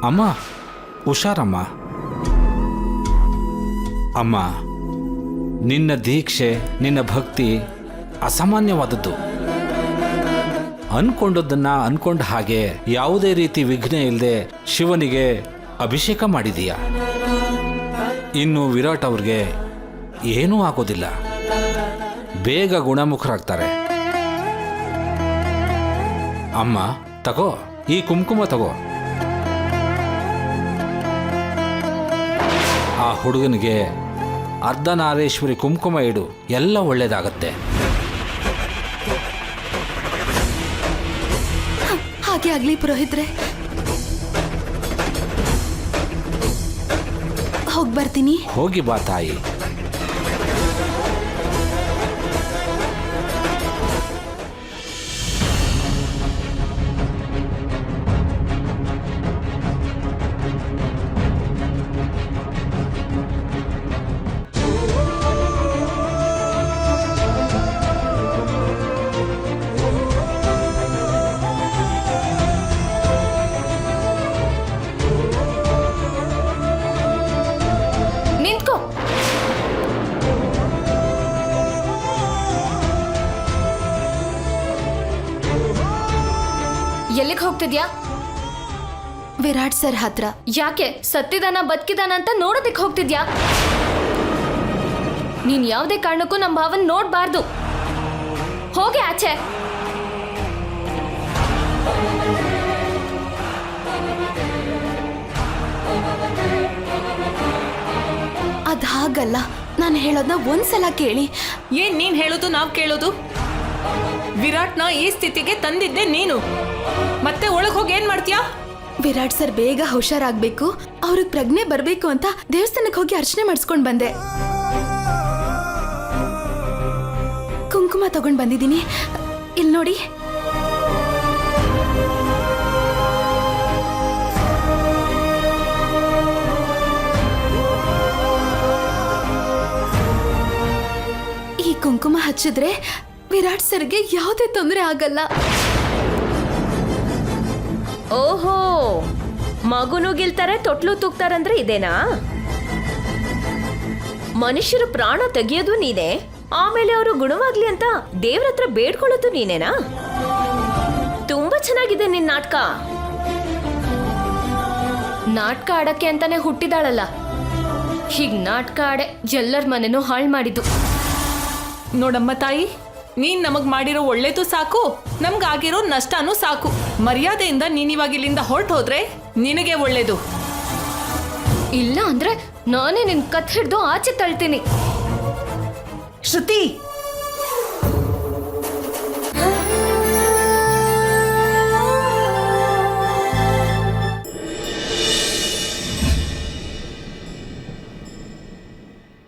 ಅಮ್ಮ ಹುಷಾರಮ್ಮ. ಅಮ್ಮ, ನಿನ್ನ ದೀಕ್ಷೆ, ನಿನ್ನ ಭಕ್ತಿ ಅಸಾಮಾನ್ಯವಾದದ್ದು. ಅನ್ಕೊಂಡದ್ದನ್ನ ಅನ್ಕೊಂಡ ಹಾಗೆ ಯಾವುದೇ ರೀತಿ ವಿಘ್ನ ಇಲ್ಲದೆ ಶಿವನಿಗೆ ಅಭಿಷೇಕ ಮಾಡಿದೀಯ. ಇನ್ನು ವಿರಾಟ್ ಅವ್ರಿಗೆ ಏನೂ ಆಗೋದಿಲ್ಲ, ಬೇಗ ಗುಣಮುಖರಾಗ್ತಾರೆ. ಅಮ್ಮ ತಗೋ, ಈ ಕುಂಕುಮ ತಗೋ. ಆ ಹುಡುಗನಿಗೆ ಅರ್ಧನಾರೀಶ್ವರಿ ಕುಂಕುಮ ಇಡು, ಎಲ್ಲ ಒಳ್ಳೇದಾಗತ್ತೆ. ಹಾಗೆ ಆಗ್ಲಿ ಪುರೋಹಿತ್ರೆ. ಹೋಗಿ ಬರ್ತೀನಿ. ಹೋಗಿ ಬಾ ತಾಯಿ. ನಿಂತ್ಕೋ. ಎಲ್ಲಿಗೆ ಹೋಗ್ತಿದ್ಯಾ? ವಿರಾಟ್ ಸರ್ ಹತ್ರ. ಯಾಕೆ? ಸತ್ತಿದಾನ ಬದುಕಿದಾನ ಅಂತ ನೋಡೋದಕ್ಕೆ ಹೋಗ್ತಿದ್ಯಾ? ನೀನ್ ಯಾವುದೇ ಕಾರಣಕ್ಕೂ ನಮ್ಮ ಭಾವನ್ ನೋಡ್ಬಾರ್ದು. ಹೋಗಿ ಆಚೆ. ಅದಾಗಲ್ಲ, ನಾನು ಹೇಳೋದನ್ನ ಒಂದ್ಸಲ ಕೇಳಿ. ಏನ್ ನೀನ್ ಹೇಳೋದು ನಾವ್ ಕೇಳೋದು? ವಿರಾಟ್ನ ಈ ಸ್ಥಿತಿಗೆ ತಂದಿದ್ದೆ ನೀನು, ಮತ್ತೆ ಒಳಗ್ ಹೋಗಿ ಏನ್ ಮಾಡ್ತೀಯಾ? ವಿರಾಟ್ ಸರ್ ಬೇಗ ಹುಷಾರಾಗ್ಬೇಕು, ಅವ್ರಿಗೆ ಪ್ರಜ್ಞೆ ಬರ್ಬೇಕು ಅಂತ ದೇವಸ್ಥಾನಕ್ಕೆ ಹೋಗಿ ಅರ್ಚನೆ ಮಾಡಿಸ್ಕೊಂಡ್ ಬಂದೆ. ಕುಂಕುಮ ತಗೊಂಡ್ ಬಂದಿದ್ದೀನಿ, ಇಲ್ಲಿ ನೋಡಿ. ಈ ಕುಂಕುಮ ಹಚ್ಚಿದ್ರೆ ವಿರಾಟ್ ಸರ್ಗೆ ಯಾವುದೇ ತೊಂದರೆ ಆಗಲ್ಲ. ಓಹೋ, ಮಗುನು ಗೆಲ್ತಾರೆ, ತೊಟ್ಲು ತೂಗ್ತಾರಂದ್ರೆ ಇದೇನಾ? ಮನುಷ್ಯರು ಪ್ರಾಣ ತೆಗೆಯೋದು ನೀನೆ, ಆಮೇಲೆ ಅವರು ಗುಣವಾಗ್ಲಿ ಅಂತ ದೇವ್ರ ಹತ್ರ ಬೇಡ್ಕೊಳ್ಳೋದು ನೀನೇನಾ? ತುಂಬಾ ಚೆನ್ನಾಗಿದೆ ನಿನ್ ನಾಟಕ. ನಾಟಕ ಆಡಕ್ಕೆ ಅಂತಾನೆ ಹುಟ್ಟಿದಾಳಲ್ಲ, ಹೀಗ್ ನಾಟಕ ಆಡೆ ಎಲ್ಲರ ಮನೆನೂ ಹಾಳು ಮಾಡಿದ್ದು. ನೋಡಮ್ಮ ತಾಯಿ, ನೀನ್ ನಮಗ್ ಮಾಡಿರೋ ಒಳ್ಳೇದು ಸಾಕು, ನಮ್ಗಾಗಿರೋ ನಷ್ಟನೂ ಸಾಕು. ಮರ್ಯಾದೆಯಿಂದ ನೀನಿವಾಗ ಇಲ್ಲಿಂದ ಹೊರಟು ಹೋದ್ರೆ ನಿನಗೆ ಒಳ್ಳೇದು. ಇಲ್ಲ ಅಂದ್ರೆ ನಾನೇ ನಿನ್ ಕತ್ ಹಿಡ್ದು ಆಚೆ ತಳ್ತೀನಿ. ಶ್ರುತಿ,